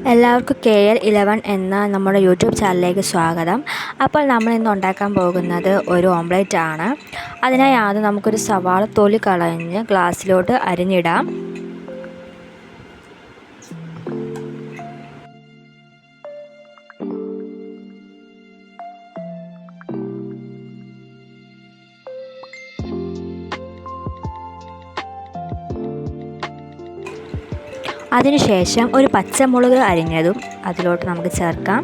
എല്ലാവർക്കും KL11 എന്ന നമ്മുടെ യൂട്യൂബ് ചാനലിലേക്ക് സ്വാഗതം. അപ്പോൾ നമ്മൾ ഇന്ന് ഉണ്ടാക്കാൻ പോകുന്നത് ഒരു ഓംലെറ്റ് ആണ്. അതിനായി ആദ്യം നമുക്കൊരു സവാള തൊലി കളഞ്ഞ് ഗ്ലാസ്സിലോട്ട് അരിഞ്ഞിടാം. അതിനുശേഷം ഒരു പച്ചമുളക് അരിഞ്ഞതും അതിലോട്ട് നമുക്ക് ചേർക്കാം.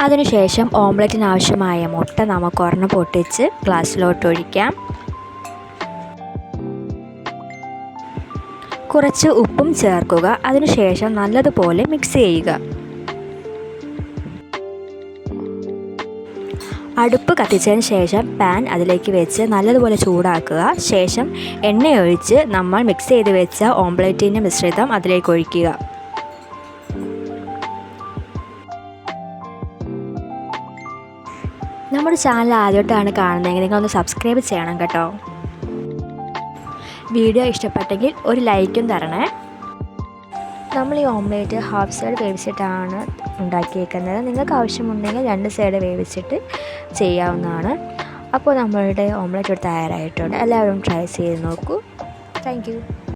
അതിനുശേഷം ഓംലെറ്റിന് ആവശ്യമായ മുട്ട നമുക്ക് ഒരെണ്ണം പൊട്ടിച്ച് ഗ്ലാസ്സിലോട്ട് ഒഴിക്കാം. കുറച്ച് ഉപ്പും ചേർക്കുക. അതിനുശേഷം നല്ലതുപോലെ മിക്സ് ചെയ്യുക. അടുപ്പ് കത്തിച്ചതിന് ശേഷം പാൻ അതിലേക്ക് വെച്ച് നല്ലതുപോലെ ചൂടാക്കുക. ശേഷം എണ്ണയൊഴിച്ച് നമ്മൾ മിക്സ് ചെയ്ത് വെച്ച ഓംലെറ്റിൻ്റെ മിശ്രിതം അതിലേക്ക് ഒഴിക്കുക. നമ്മുടെ ചാനൽ ആദ്യമായിട്ടാണ് കാണുന്നതെങ്കിൽ നിങ്ങളൊന്ന് സബ്സ്ക്രൈബ് ചെയ്യണം കേട്ടോ. വീഡിയോ ഇഷ്ടപ്പെട്ടെങ്കിൽ ഒരു ലൈക്കും തരണേ. നമ്മൾ ഈ ഓംലെറ്റ് ഹാഫ് സൈഡ് വേവിച്ചിട്ടാണ് ഉണ്ടാക്കിയേക്കുന്നത്. നിങ്ങൾക്ക് ആവശ്യമുണ്ടെങ്കിൽ 2 സൈഡ് വേവിച്ചിട്ട് ചെയ്യാവുന്നതാണ്. അപ്പോൾ നമ്മളുടെ ഓംലെറ്റ് തയ്യാറായിട്ടുണ്ട്. എല്ലാവരും ട്രൈ ചെയ്ത് നോക്കൂ. Thank you.